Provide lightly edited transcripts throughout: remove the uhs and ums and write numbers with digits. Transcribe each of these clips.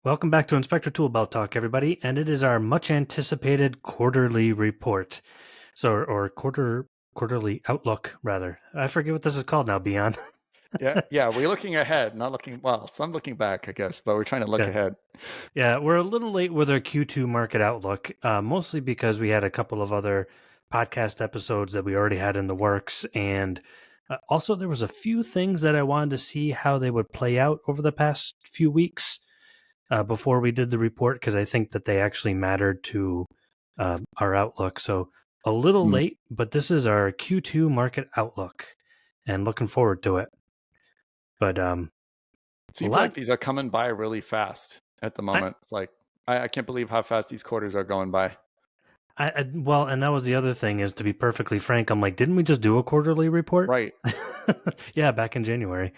Welcome back to Inspector Toolbelt Talk, everybody, and it is our much anticipated quarterly report. Or quarterly outlook, rather. I forget what this is called now, Beyond. Yeah, we're looking ahead, not looking, well, some looking back, I guess, but we're trying to look Yeah. ahead. Yeah, we're a little late with our Q2 market outlook, mostly because we had a couple of other podcast episodes that we already had in the works. And also, there was a few things that I wanted to see how they would play out over the past few weeks before we did the report, because I think that they actually mattered to our outlook. So a little Mm. late, but this is our Q2 market outlook and looking forward to it. But It seems like these are coming by really fast at the moment. It's like, I can't believe how fast these quarters are going by. Well, and that was the other thing is, to be perfectly frank, I'm like, didn't we just do a quarterly report? Right. Yeah, back in January.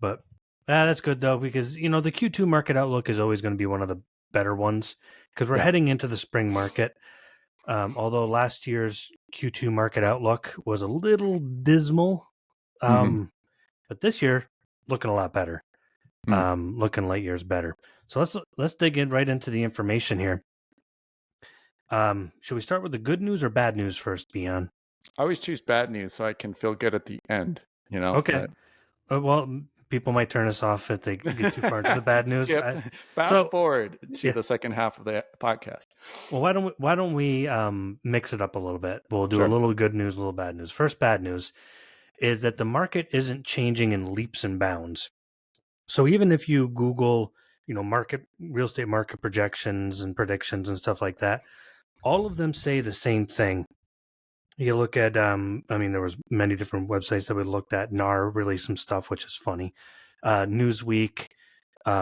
But that's good though, because the Q2 market outlook is always going to be one of the better ones because we're Yeah. heading into the spring market. Although last year's Q2 market outlook was a little dismal, Mm-hmm. but this year looking a lot better. Looking light years better. So let's dig in right into the information here. Should we start with the good news or bad news first, Bian? I always choose bad news so I can feel good at the end, Okay. Well, people might turn us off if they get too far into the bad news. Skip, fast So forward to yeah. the second half of the podcast. Well, why don't we mix it up a little bit? We'll do a Sure. little good news, a little bad news. First, bad news is that the market isn't changing in leaps and bounds. So even if you Google, real estate market projections and predictions and stuff like that, all of them say the same thing. You look at, there was many different websites that we looked at. NAR released some stuff, which is funny. Newsweek,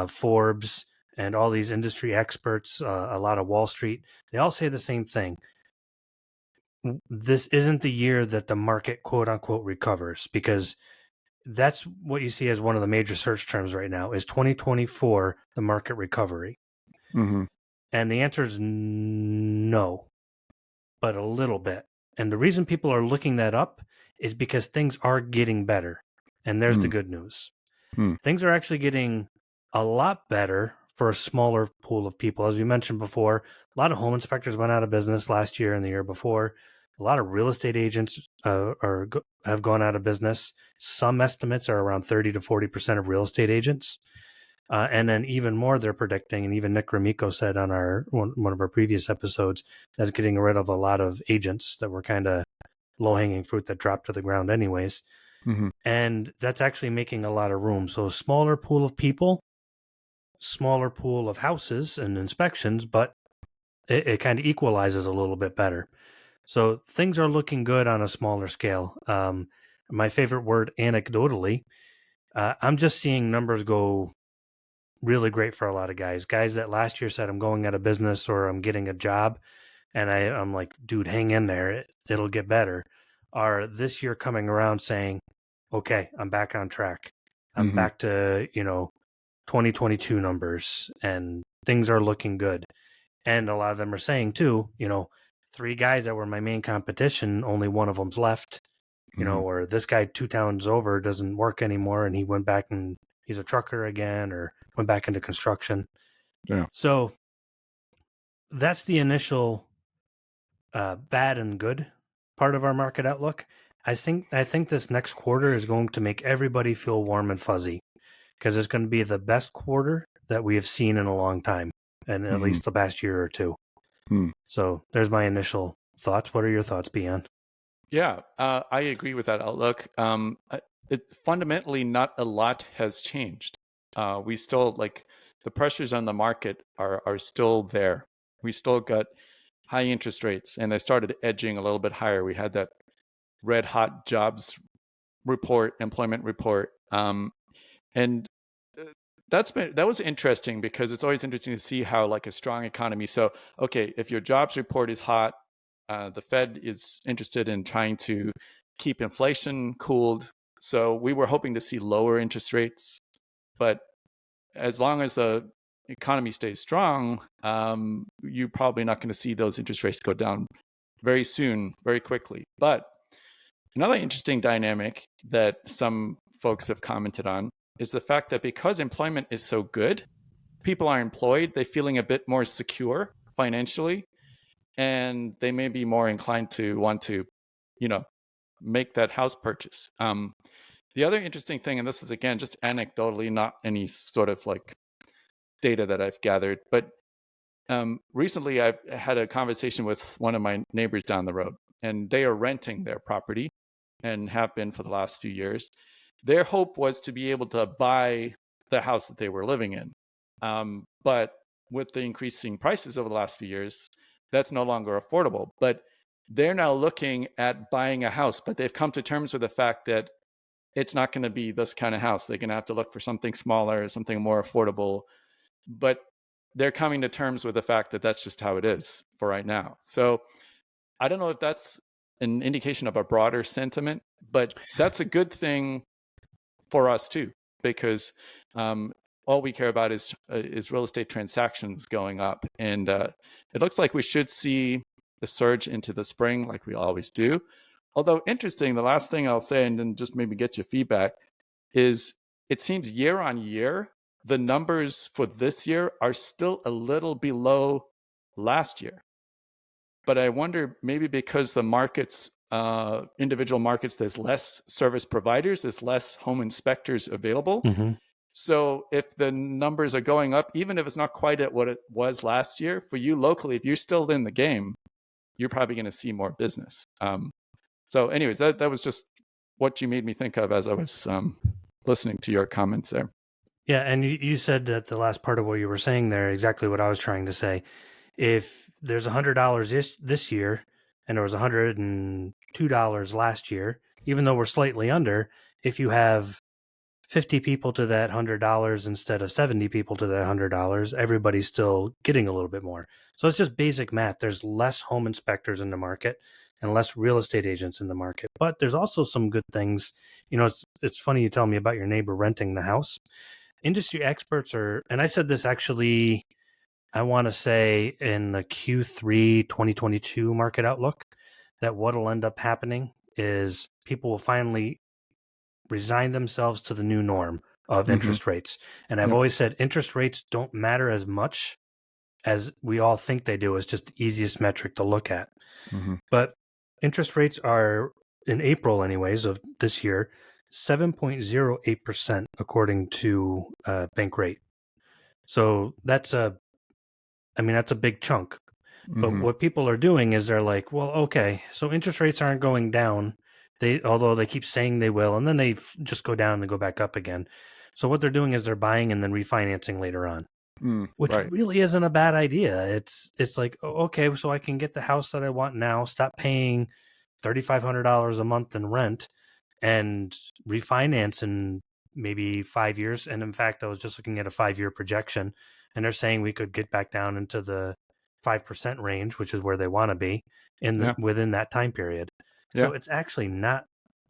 Forbes, and all these industry experts, a lot of Wall Street, they all say the same thing. This isn't the year that the market, quote unquote, recovers, because that's what you see as one of the major search terms right now is 2024, the market recovery. Mm-hmm. And the answer is no, but a little bit. And the reason people are looking that up is because things are getting better. And there's the good news. Things are actually getting a lot better for a smaller pool of people. As we mentioned before, a lot of home inspectors went out of business last year and the year before. A lot of real estate agents have gone out of business. Some estimates are around 30 to 40% of real estate agents. And then even more, they're predicting, and even Nick Gromyko said on one of our previous episodes, that's getting rid of a lot of agents that were kind of low-hanging fruit that dropped to the ground anyways. Mm-hmm. And that's actually making a lot of room. So a smaller pool of people, smaller pool of houses and inspections, but it kind of equalizes a little bit better. So things are looking good on a smaller scale. My favorite word, anecdotally, I'm just seeing numbers go really great for a lot of guys that last year said, I'm going out of business or I'm getting a job. And I'm like, dude, hang in there. It'll get better. Are this year coming around saying, okay, I'm back on track. I'm Mm-hmm. back to, 2022 numbers and things are looking good. And a lot of them are saying too, 3 guys that were my main competition, only one of them's left, Mm-hmm. or this guy 2 towns over doesn't work anymore and he went back and he's a trucker again or went back into construction. Yeah. So that's the initial bad and good part of our market outlook. I think this next quarter is going to make everybody feel warm and fuzzy because it's going to be the best quarter that we have seen in a long time, and at Mm-hmm. least the past year or two. Mm. So there's my initial thoughts. What are your thoughts, Beyond? Yeah, I agree with that outlook. It fundamentally not a lot has changed. We still like the pressures on the market are still there. We still got high interest rates, and they started edging a little bit higher. We had that red hot jobs report, employment report, and uh, that was interesting because it's always interesting to see how like a strong economy. So okay, if your jobs report is hot, the Fed is interested in trying to keep inflation cooled. So we were hoping to see lower interest rates, but as long as the economy stays strong, you're probably not going to see those interest rates go down very soon, very quickly. But another interesting dynamic that some folks have commented on is the fact that because employment is so good, people are employed, they're feeling a bit more secure financially, and they may be more inclined to want to, make that house purchase. The other interesting thing, and this is again just anecdotally, not any sort of like data that I've gathered, but recently I've had a conversation with one of my neighbors down the road, and they are renting their property and have been for the last few years. Their hope was to be able to buy the house that they were living in. But with the increasing prices over the last few years, that's no longer affordable. But they're now looking at buying a house, but they've come to terms with the fact that it's not going to be this kind of house. They're going to have to look for something smaller, something more affordable. But they're coming to terms with the fact that that's just how it is for right now. So I don't know if that's an indication of a broader sentiment, but that's a good thing for us too, because all we care about is real estate transactions going up, and it looks like we should see the surge into the spring, like we always do. Although interesting, the last thing I'll say, and then just maybe get your feedback, is it seems year on year the numbers for this year are still a little below last year. But I wonder, maybe because the markets, individual markets, there's less service providers, there's less home inspectors available. Mm-hmm. So if the numbers are going up, even if it's not quite at what it was last year, for you locally, if you're still in the game, you're probably going to see more business. So anyways, that was just what you made me think of as I was listening to your comments there. Yeah, and you said that the last part of what you were saying there, exactly what I was trying to say. If there's $100 this year and there was $102 last year, even though we're slightly under, if you have 50 people to that $100 instead of 70 people to that $100, everybody's still getting a little bit more. So it's just basic math. There's less home inspectors in the market and less real estate agents in the market. But there's also some good things. It's funny you tell me about your neighbor renting the house. Industry experts are, and I said this actually, I want to say in the Q3 2022 market outlook, that what'll end up happening is people will finally resign themselves to the new norm of interest rates. And I've always said interest rates don't matter as much as we all think they do. It's just the easiest metric to look at. But interest rates are, in April anyways, of this year, 7.08% according to bank rate. So that's a big chunk. But what people are doing is they're like, well, okay, so interest rates aren't going down. Although they keep saying they will, and then they just go down and go back up again. So what they're doing is they're buying and then refinancing later on, which really isn't a bad idea. It's like, okay, so I can get the house that I want now, stop paying $3,500 a month in rent, and refinance in maybe 5 years. And in fact, I was just looking at a 5-year projection, and they're saying we could get back down into the 5% range, which is where they want to be within that time period. So it's actually not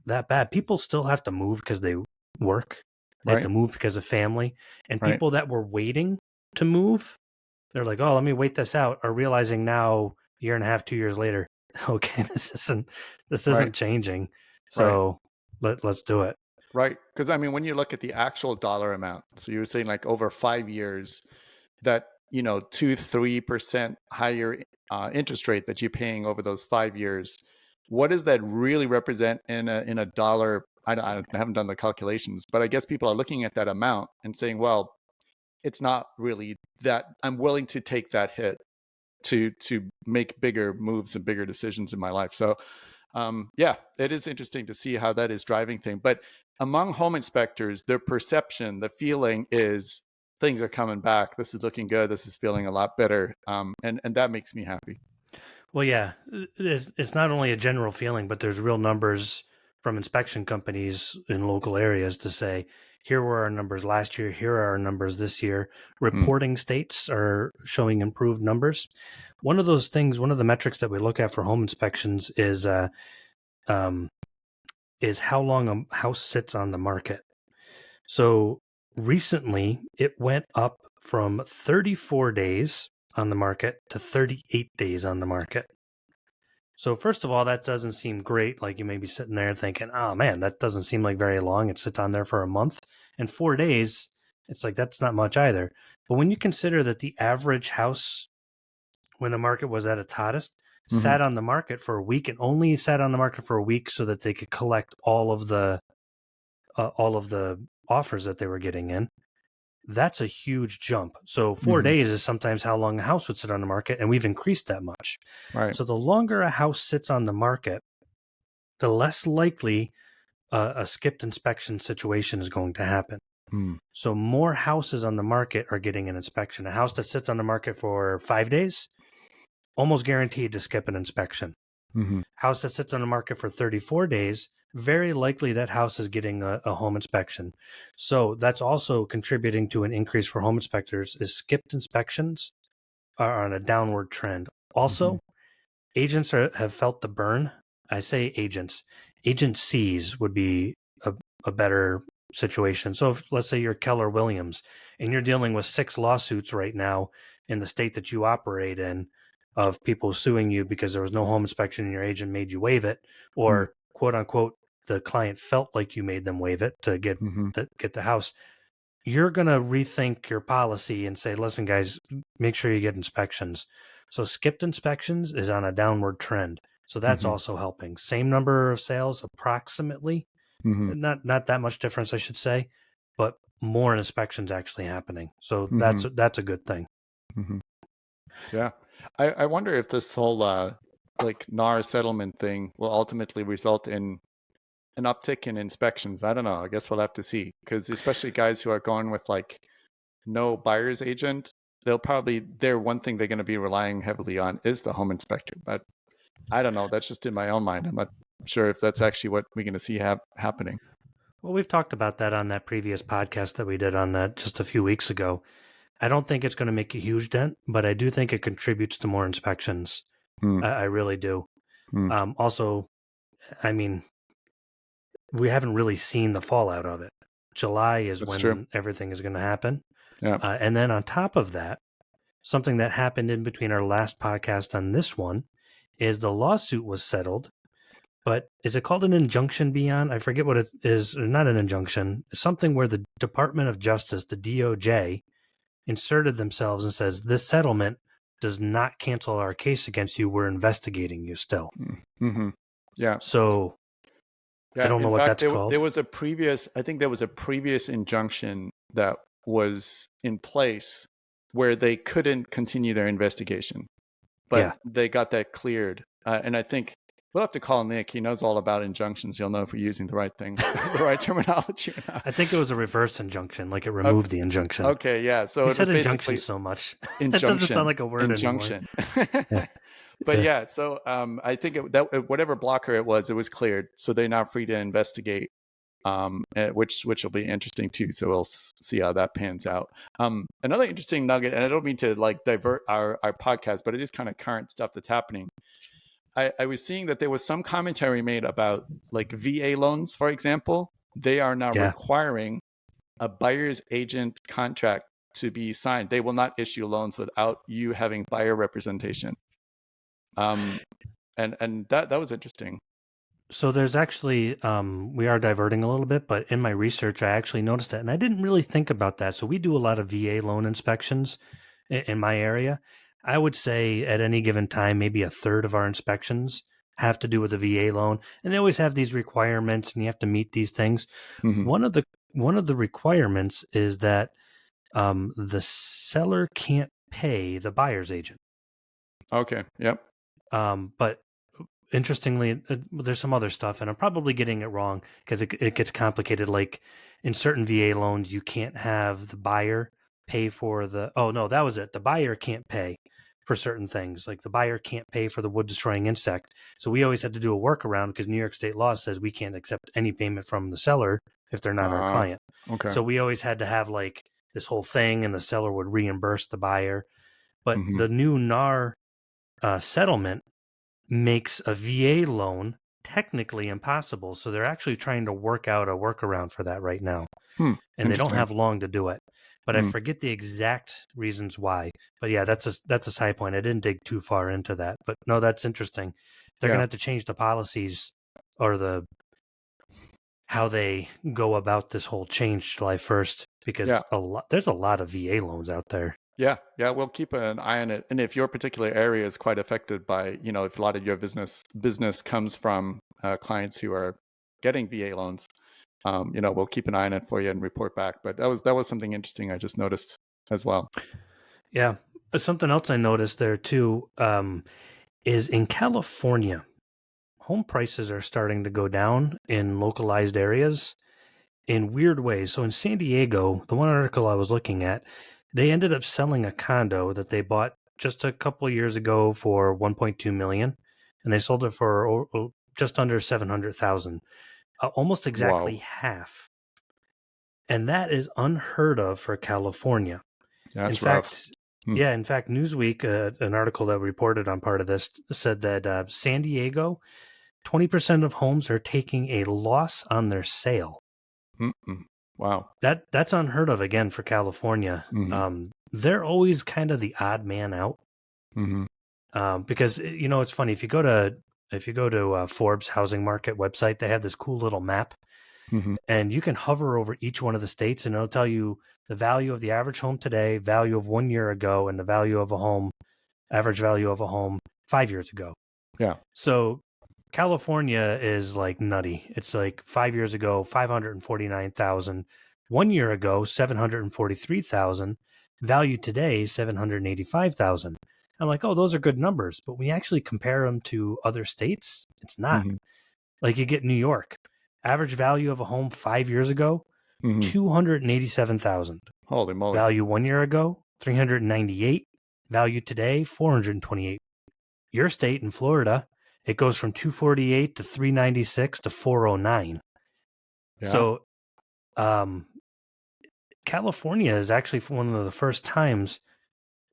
that bad. People still have to move because they work. They have to move because of family. And people that were waiting to move, they're like, oh, let me wait this out, are realizing now, a year and a half, 2 years later, okay, this isn't changing. So let's do it. Right. Because I mean, when you look at the actual dollar amount, so you were saying like over 5 years, that 2-3% higher interest rate that you're paying over those 5 years, what does that really represent in a dollar? I haven't done the calculations, but I guess people are looking at that amount and saying, well, it's not really that I'm willing to take that hit to make bigger moves and bigger decisions in my life. So it is interesting to see how that is driving things. But among home inspectors, their perception, the feeling is things are coming back. This is looking good. This is feeling a lot better. And that makes me happy. Well, yeah, it's not only a general feeling, but there's real numbers from inspection companies in local areas to say, here were our numbers last year, here are our numbers this year. Reporting states are showing improved numbers. One of the metrics that we look at for home inspections is how long a house sits on the market. So recently, it went up from 34 days on the market to 38 days on the market. So first of all, that doesn't seem great. Like you may be sitting there thinking, oh man, that doesn't seem like very long. It sits on there for a month. And 4 days It's like, that's not much either. But when you consider that the average house, when the market was at its hottest, sat on the market for a week, and only sat on the market for a week so that they could collect all of the offers that they were getting in, that's a huge jump. So 4 days is sometimes how long a house would sit on the market, and we've increased that much. Right. So the longer a house sits on the market, the less likely a skipped inspection situation is going to happen. So more houses on the market are getting an inspection. A house that sits on the market for 5 days, almost guaranteed to skip an inspection. House that sits on the market for 34 days, very likely that house is getting a home inspection. So that's also contributing to an increase for home inspectors, is skipped inspections are on a downward trend. Also, agents have felt the burn. I say agents. Agencies would be a better situation. So if, let's say you're Keller Williams and you're dealing with 6 lawsuits right now in the state that you operate in, of people suing you because there was no home inspection and your agent made you waive it, or quote unquote, the client felt like you made them waive it to get the house, you're going to rethink your policy and say, listen, guys, make sure you get inspections. So skipped inspections is on a downward trend. So that's also helping. Same number of sales approximately, not that much difference, I should say, but more inspections actually happening. So that's a good thing. Yeah. I wonder if this whole like NAR settlement thing will ultimately result in an uptick in inspections. I don't know. I guess we'll have to see, because especially guys who are going with like no buyer's agent, their one thing they're going to be relying heavily on is the home inspector. But I don't know. That's just in my own mind. I'm not sure if that's actually what we're going to see happening. Well, we've talked about that on that previous podcast that we did on that just a few weeks ago. I don't think it's going to make a huge dent, but I do think it contributes to more inspections. I really do. Also, I mean, we haven't really seen the fallout of it. July is That's when true. everything is going to happen. Yeah. And then on top of that, something that happened in between our last podcast on this one is the lawsuit was settled. But is it called an injunction beyond? I forget what it is. Not an injunction. It's something where the Department of Justice, the DOJ, inserted themselves and says, this settlement does not cancel our case against you. We're investigating you still. Yeah. So yeah, I don't know what that's called. There was a previous injunction that was in place where they couldn't continue their investigation, but they got that cleared. And I think we'll have to call Nick. He knows all about injunctions. He'll know if we're using the right thing, the right terminology or not. I think it was a reverse injunction, like it removed the injunction. Okay, yeah. So you it said was injunction basically so much. Injunction. It doesn't sound like a word injunction. anymore. But yeah, so I think whatever blocker it was cleared. So they're now free to investigate, which will be interesting too. So we'll see how that pans out. Another interesting nugget, and I don't mean to like divert our podcast, but it is kind of current stuff that's happening. I was seeing that there was some commentary made about like VA loans, for example. They are now requiring a buyer's agent contract to be signed. They will not issue loans without you having buyer representation. And that was interesting. So there's actually, we are diverting a little bit, but in my research, I actually noticed that, and I didn't really think about that. So we do a lot of VA loan inspections in my area. I would say at any given time, maybe a third of our inspections have to do with a VA loan, and they always have these requirements, and you have to meet these things. One of the requirements is that the seller can't pay the buyer's agent. Okay. Yep. But interestingly, there's some other stuff, and I'm probably getting it wrong because it gets complicated. Like in certain VA loans, you can't have the buyer pay for the. Oh no, that was it. The buyer can't pay for certain things. Like the buyer can't pay for the wood destroying insect. So we always had to do a workaround because New York state law says we can't accept any payment from the seller if they're not our client. Okay. So we always had to have like this whole thing, and the seller would reimburse the buyer. But the new NAR settlement makes a VA loan technically impossible. So they're actually trying to work out a workaround for that right now. And they don't have long to do it. But I forget the exact reasons why. But yeah, that's a side point. I didn't dig too far into that. But no, that's interesting. They're going to have to change the policies or how they go about this whole change July 1st, because there's a lot of VA loans out there. Yeah, we'll keep an eye on it. And if your particular area is quite affected by, if a lot of your business comes from clients who are getting VA loans, we'll keep an eye on it for you and report back. But that was something interesting I just noticed as well. Yeah, something else I noticed there too is in California, home prices are starting to go down in localized areas in weird ways. So in San Diego, the one article I was looking at, they ended up selling a condo that they bought just a couple of years ago for 1.2 million, and they sold it for just under 700,000, almost exactly half. And that is unheard of for California. That's rough. In fact, Newsweek, an article that reported on part of this, said that San Diego, 20% of homes are taking a loss on their sale. Wow. That's unheard of again for California. They're always kind of the odd man out. Because it's funny, if you go to Forbes housing market website, they have this cool little map, and you can hover over each one of the states, and it'll tell you the value of the average home today, value of 1 year ago, and the average value of a home 5 years ago. Yeah. So California is like nutty. It's like 5 years ago, 549,000. 1 year ago, 743,000. Value today, 785,000. I'm like, oh, those are good numbers. But when you actually compare them to other states, it's not. Like you get New York. Average value of a home 5 years ago, 287,000. Holy moly. Value 1 year ago, 398. Value today, 428. Your state in Florida, it goes from 248 to 396 to 409. Yeah. So California is actually one of the first times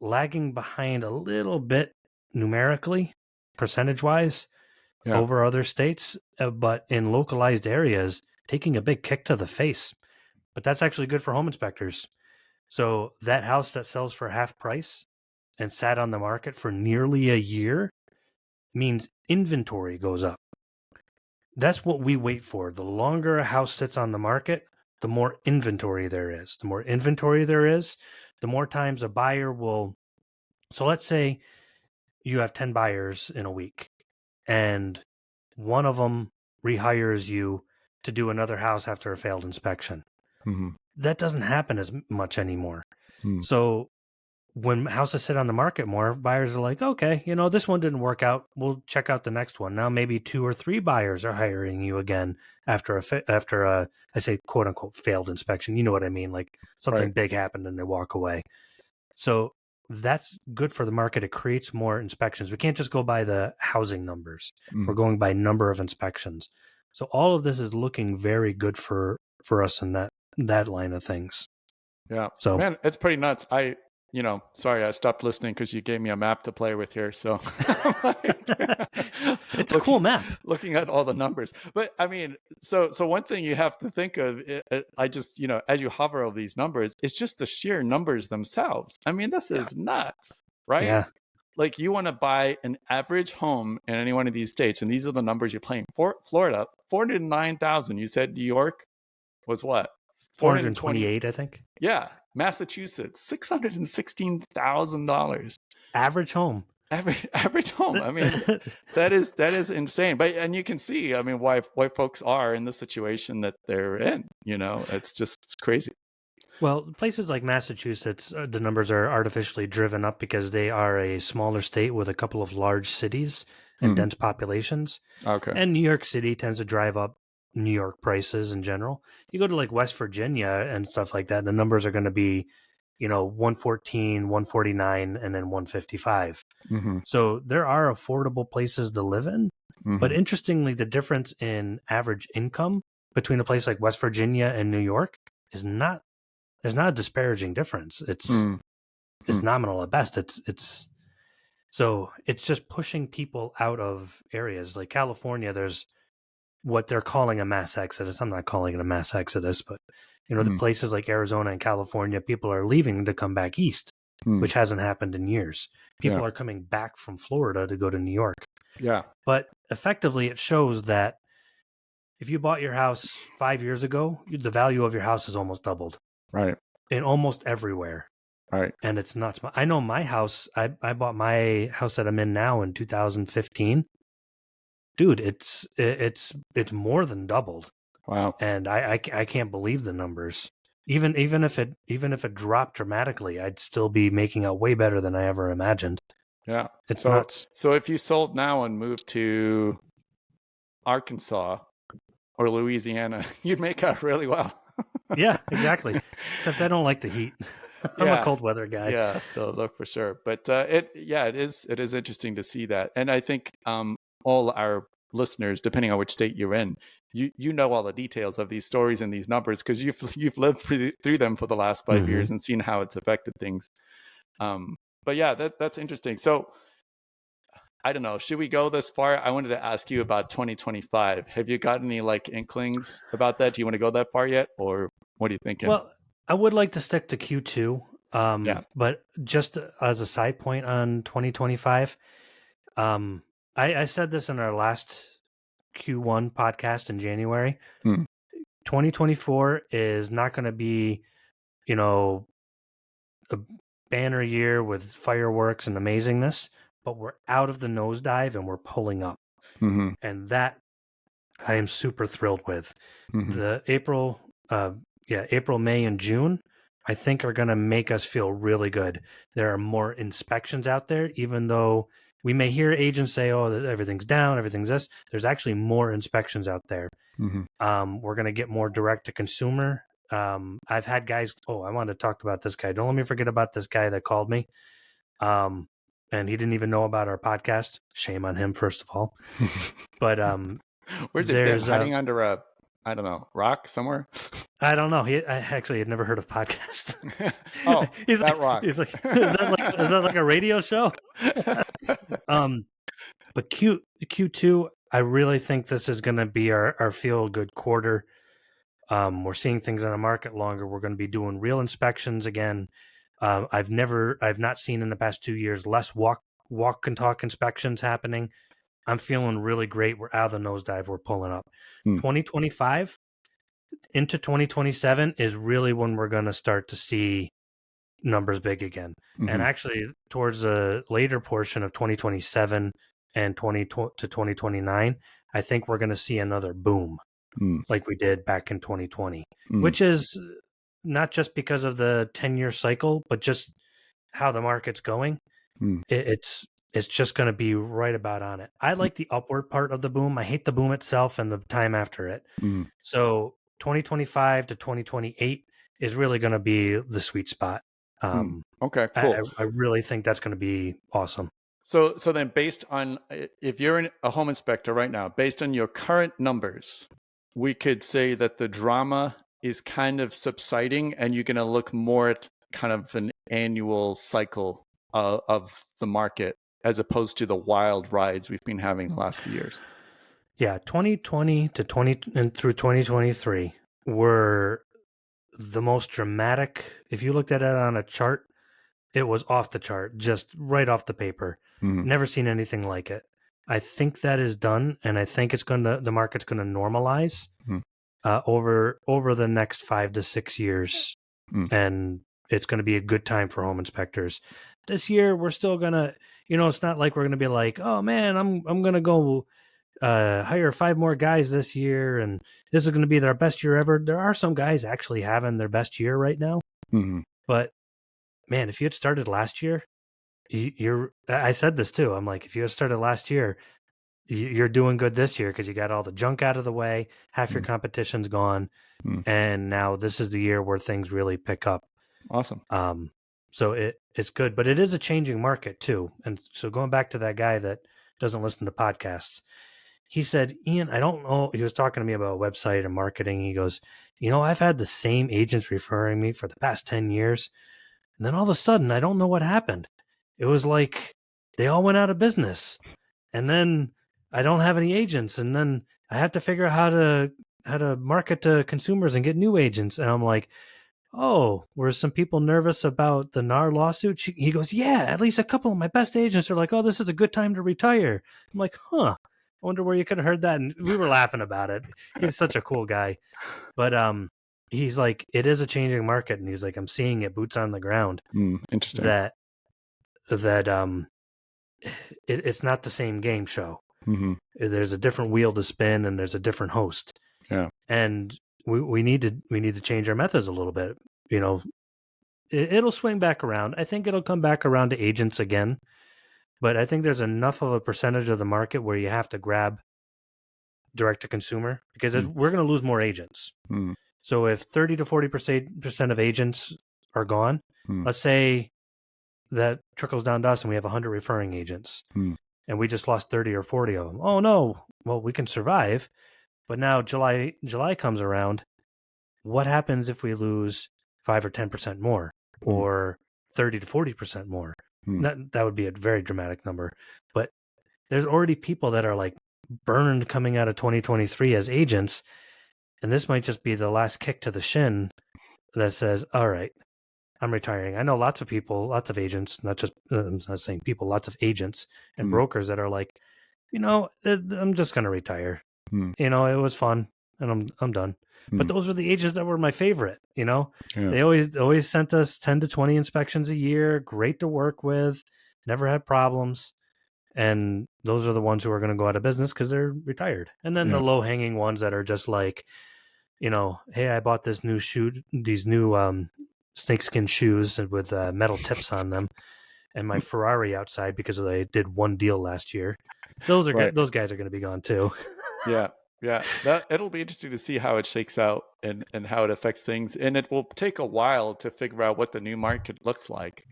lagging behind a little bit numerically, percentage-wise, over other states, but in localized areas, taking a big kick to the face. But that's actually good for home inspectors. So that house that sells for half price and sat on the market for nearly a year means inventory goes up. That's what we wait for. The longer a house sits on the market, the more inventory there is. The more inventory there is, the more times a buyer will... So let's say you have 10 buyers in a week, and one of them rehires you to do another house after a failed inspection. That doesn't happen as much anymore. So when houses sit on the market more, buyers are like, okay, this one didn't work out. We'll check out the next one. Now maybe 2 or 3 buyers are hiring you again after a I say quote unquote failed inspection. You know what I mean? Like something big happened and they walk away. So that's good for the market. It creates more inspections. We can't just go by the housing numbers. We're going by number of inspections. So all of this is looking very good for us in that line of things. Yeah. So man, it's pretty nuts. Sorry, I stopped listening because you gave me a map to play with here. So it's a cool map. Looking at all the numbers. But I mean, so one thing you have to think of, I just, as you hover over these numbers, it's just the sheer numbers themselves. I mean, this is nuts, right? Yeah. Like you want to buy an average home in any one of these states, and these are the numbers you're playing. For Florida, 409,000. You said New York was what? 428, I think. Yeah. Massachusetts, $616,000. Average home. Average home. I mean, that is insane. But and you can see, I mean, why folks are in the situation that they're in. It's just crazy. Well, places like Massachusetts, the numbers are artificially driven up because they are a smaller state with a couple of large cities and dense populations. Okay. And New York City tends to drive up New York prices in general. You go to like West Virginia and stuff like that, the numbers are going to be, 114, 149, and then 155. So there are affordable places to live in. But interestingly, the difference in average income between a place like West Virginia and New York is not a disparaging difference. It's nominal at best. It's just pushing people out of areas like California. There's what they're calling a mass exodus. I'm not calling it a mass exodus, but the places like Arizona and California, people are leaving to come back east, which hasn't happened in years. People are coming back from Florida to go to New York. Yeah. But effectively, it shows that if you bought your house 5 years ago, the value of your house has almost doubled. Right. in almost everywhere. Right. And it's nuts. I know my house, I bought my house that I'm in now in 2015. Dude, it's more than doubled. Wow. And I can't believe the numbers. Even if it dropped dramatically, I'd still be making out way better than I ever imagined. Yeah. It's nuts. So if you sold now and moved to Arkansas or Louisiana, you'd make out really well. Yeah, exactly. Except I don't like the heat. I'm a cold weather guy. Yeah, no, look, for sure. But it is interesting to see that. And I think all our listeners, depending on which state you're in, you know all the details of these stories and these numbers because you've lived through them for the last 5 years and seen how it's affected things. But yeah, that's interesting. So I don't know. Should we go this far? I wanted to ask you about 2025. Have you got any like inklings about that? Do you want to go that far yet, or what are you thinking? Well, I would like to stick to Q2. Yeah. But just as a side point on 2025, I said this in our last Q1 podcast in January. 2024 is not going to be, a banner year with fireworks and amazingness, but we're out of the nosedive and we're pulling up. And that I am super thrilled with. The April, May, and June, I think are going to make us feel really good. There are more inspections out there, even though we may hear agents say, "Oh, everything's down, everything's this." There's actually more inspections out there. We're going to get more direct to consumer. I've had guys. Oh, I wanted to talk about this guy. Don't let me forget about this guy that called me. And he didn't even know about our podcast. Shame on him, first of all. But where's it hiding under a, I don't know, rock somewhere? I don't know. I actually had never heard of podcasts. Oh, he's that like, rock. He's like, is that like a radio show? But Q2, I really think this is going to be our feel good quarter. We're seeing things on the market longer. We're going to be doing real inspections again. I've not seen in the past 2 years less walk and talk inspections happening. I'm feeling really great. We're out of the nosedive. We're pulling up. 2025 into 2027 is really when we're going to start to see numbers big again. And actually, towards the later portion of 2027 and 2029, I think we're going to see another boom like we did back in 2020, which is not just because of the 10-year cycle, but just how the market's going. It's just going to be right about on it. I like the upward part of the boom. I hate the boom itself and the time after it. So 2025 to 2028 is really going to be the sweet spot. Okay, cool. I really think that's going to be awesome. So then based on, if you're a home inspector right now, based on your current numbers, we could say that the drama is kind of subsiding and you're going to look more at kind of an annual cycle of the market as opposed to the wild rides we've been having the last few years. Yeah, 2020 to 20 and through 2023 were the most dramatic. If you looked at it on a chart, it was off the chart, just right off the paper. Never seen anything like it. I think that is done, and I think the market's gonna normalize over the next 5 to 6 years, and it's gonna be a good time for home inspectors. This year, we're still gonna, it's not like we're gonna be like, oh man, I'm gonna go hire 5 more guys this year, and this is gonna be their best year ever. There are some guys actually having their best year right now, but man, if you had started last year, I said this too. I'm like, if you had started last year, you're doing good this year because you got all the junk out of the way. Half your competition's gone. And now this is the year where things really pick up. Awesome. So it's good, but it is a changing market too. And so going back to that guy that doesn't listen to podcasts, he said, Ian, I don't know. He was talking to me about a website and marketing. He goes, I've had the same agents referring me for the past 10 years. And then all of a sudden, I don't know what happened. It was like they all went out of business. And then I don't have any agents. And then I have to figure out how to market to consumers and get new agents. And I'm like, oh, were some people nervous about the NAR lawsuit? He goes, yeah, at least a couple of my best agents are like, oh, this is a good time to retire. I'm like, huh, I wonder where you could have heard that. And we were laughing about it. He's such a cool guy. But he's like, it is a changing market, and he's like, I'm seeing it boots on the ground. Interesting. That it's not the same game show. There's a different wheel to spin, and there's a different host. Yeah. And we need to change our methods a little bit. You know, it'll swing back around. I think it'll come back around to agents again, but I think there's enough of a percentage of the market where you have to grab direct to consumer, because we're going to lose more agents. So if 30 to 40% of agents are gone, let's say that trickles down to us and we have 100 referring agents and we just lost 30 or 40 of them. Oh no, well, we can survive. But now July comes around. What happens if we lose 5 or 10% more, or 30 to 40% more? That would be a very dramatic number. But there's already people that are like burned coming out of 2023 as agents, and this might just be the last kick to the shin that says, all right, I'm retiring. I know lots of people, lots of agents, not just, I'm not saying people, lots of agents and brokers that are like, you know, I'm just going to retire. You know, it was fun and I'm done. But those were the agents that were my favorite, you know. They always sent us 10 to 20 inspections a year, great to work with, never had problems. And those are the ones who are going to go out of business because they're retired. And then the low-hanging ones that are just like, you know, hey, I bought this new these new snakeskin shoes with metal tips on them, and my Ferrari outside because I did one deal last year. Those guys are going to be gone too. Yeah. It'll be interesting to see how it shakes out and how it affects things, and it will take a while to figure out what the new market looks like.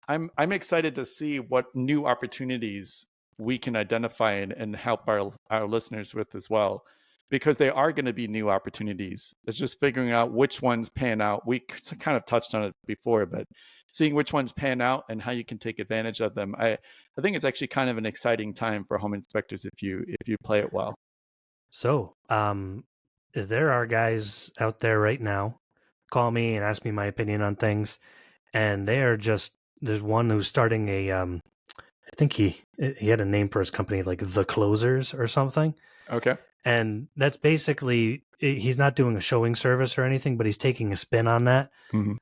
I'm excited to see what new opportunities we can identify and help our listeners with as well, because they are going to be new opportunities. It's just figuring out which ones pan out. We kind of touched on it before, but seeing which ones pan out and how you can take advantage of them. I think it's actually kind of an exciting time for home inspectors if you play it well. So, there are guys out there right now call me and ask me my opinion on things, and they are just, there's one who's starting a I think he had a name for his company, like The Closers or something. Okay. And that's basically, he's not doing a showing service or anything, but he's taking a spin on that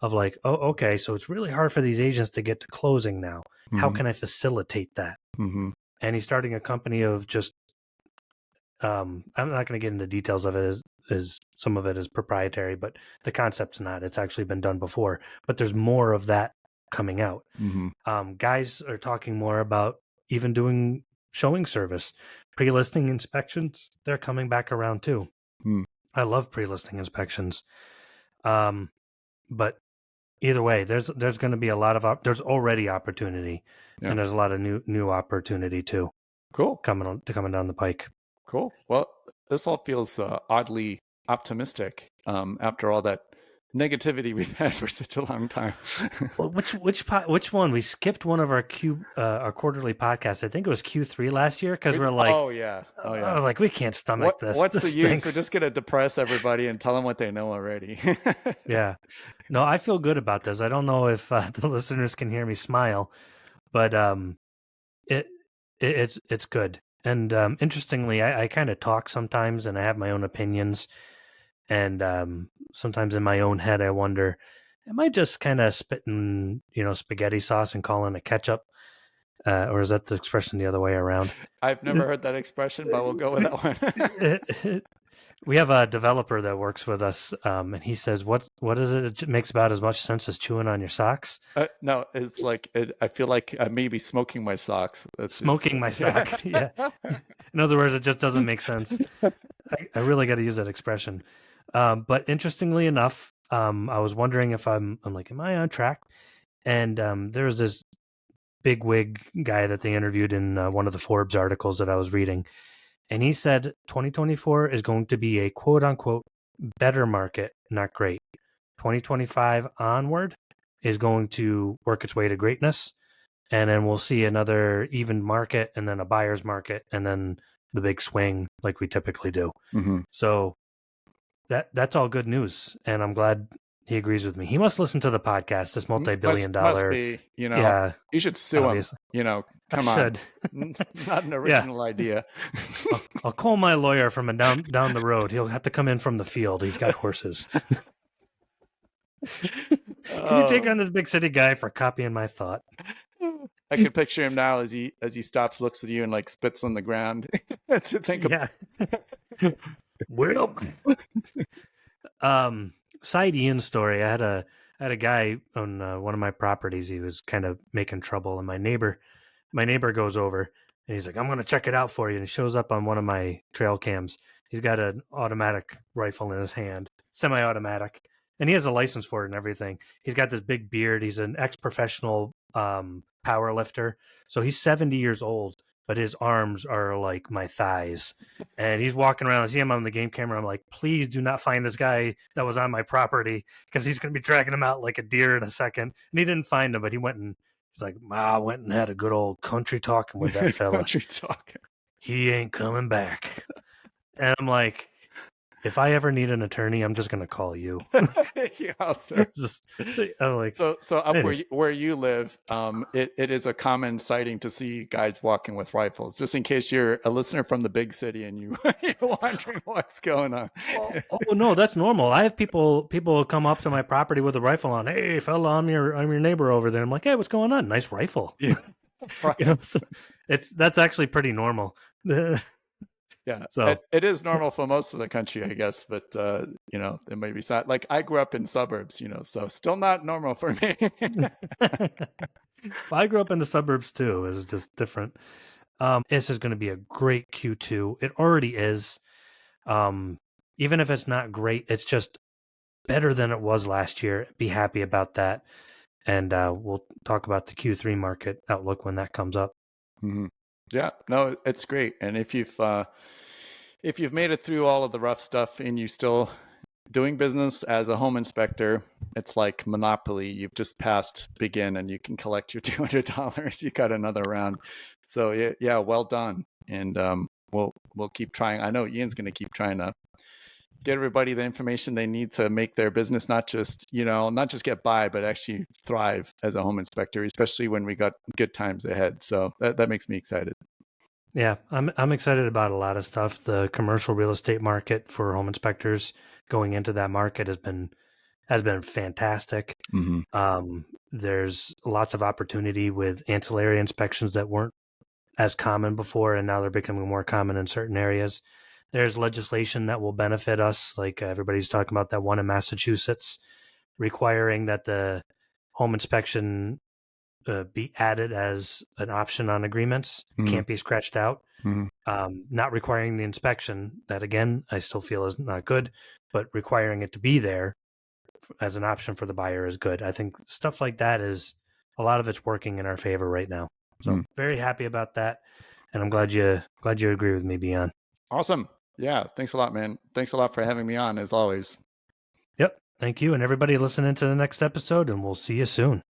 of like, oh, okay, so it's really hard for these agents to get to closing now. How can I facilitate that? And he's starting a company of just, I'm not going to get into details of it, as some of it is proprietary, but the concept's not. It's actually been done before, but there's more of that coming out. Guys are talking more about even doing showing service, pre-listing inspections. They're coming back around too. I love pre-listing inspections. But either way, there's going to be a lot of there's already opportunity, and there's a lot of new opportunity too. Cool. Coming down the pike. Cool. Well, this all feels oddly optimistic after all that negativity we've had for such a long time. Well, which one? We skipped one of our our quarterly podcasts. I think it was Q3 last year, because we're like, oh yeah, I was like, we can't stomach this. What's this the stinks. use? We're just gonna depress everybody and tell them what they know already. Yeah, no, I feel good about this. I don't know if the listeners can hear me smile, but it's good. And interestingly, I kind of talk sometimes, and I have my own opinions. And sometimes in my own head, I wonder, am I just kind of spitting, spaghetti sauce and calling it ketchup? Or is that the expression the other way around? I've never heard that expression, but we'll go with that one. We have a developer that works with us, and he says, what is it? It makes about as much sense as chewing on your socks. No, it's like, I feel like I may be smoking my socks. Smoking my sock, yeah. In other words, it just doesn't make sense. I really got to use that expression. But interestingly enough, I was wondering if I'm like, am I on track? And there was this big wig guy that they interviewed in one of the Forbes articles that I was reading. And he said 2024 is going to be a quote unquote better market, not great. 2025 onward is going to work its way to greatness. And then we'll see another even market, and then a buyer's market, and then the big swing like we typically do. So that's all good news. And I'm glad he agrees with me. He must listen to the podcast, this multi-billion-dollar. Must be, yeah, you should sue obviously. him. Come on. Not an original idea. I'll call my lawyer from down the road. He'll have to come in from the field. He's got horses. Can you take on this big city guy for copying my thought? I can picture him now as he stops, looks at you, and like spits on the ground to think Yeah. Well, side Ian story. I had a guy on one of my properties. He was kind of making trouble, and my neighbor goes over and he's like, "I'm going to check it out for you." And he shows up on one of my trail cams. He's got an automatic rifle in his hand, semi-automatic, and he has a license for it and everything. He's got this big beard. He's an ex-professional power lifter, so he's 70 years old, but his arms are like my thighs. And he's walking around. I see him on the game camera. I'm like, please do not find this guy that was on my property, because he's going to be dragging him out like a deer in a second. And he didn't find him, but he went and he's like, I went and had a good old country talking with that fella. Country talking. He ain't coming back. And I'm like, if I ever need an attorney, I'm just going to call you. Yeah, so. I'm like, so up where you live, it is a common sighting to see guys walking with rifles. Just in case you're a listener from the big city and you're wondering what's going on. Oh no, that's normal. I have people come up to my property with a rifle on. Hey, fella, I'm your neighbor over there. I'm like, hey, what's going on? Nice rifle. Yeah. Right. So that's actually pretty normal. Yeah, so it is normal for most of the country, I guess, but it may be sad. Like, I grew up in suburbs, so still not normal for me. I grew up in the suburbs too. It's just different. This is going to be a great Q2. It already is. Even if it's not great, it's just better than it was last year. Be happy about that. And we'll talk about the Q3 market outlook when that comes up. Mm-hmm. Yeah, no, it's great. And if you've made it through all of the rough stuff and you still doing business as a home inspector, it's like Monopoly. You've just passed begin and you can collect your $200. You got another round. So yeah, well done. And we'll keep trying. I know Ian's going to keep trying to get everybody the information they need to make their business not just get by, but actually thrive as a home inspector, especially when we got good times ahead. So that makes me excited. Yeah, I'm excited about a lot of stuff. The commercial real estate market for home inspectors going into that market has been fantastic. Mm-hmm. There's lots of opportunity with ancillary inspections that weren't as common before, and now they're becoming more common in certain areas. There's legislation that will benefit us, like everybody's talking about that one in Massachusetts, requiring that the home inspection be added as an option on agreements. Mm-hmm. Can't be scratched out. Mm-hmm. Not requiring the inspection, that again, I still feel is not good, but requiring it to be there as an option for the buyer is good. I think stuff like that is, a lot of it's working in our favor right now. So very happy about that. And I'm glad you agree with me, Beyond. Awesome. Yeah. Thanks a lot, man. Thanks a lot for having me on, as always. Yep. Thank you. And everybody listening to the next episode, and we'll see you soon.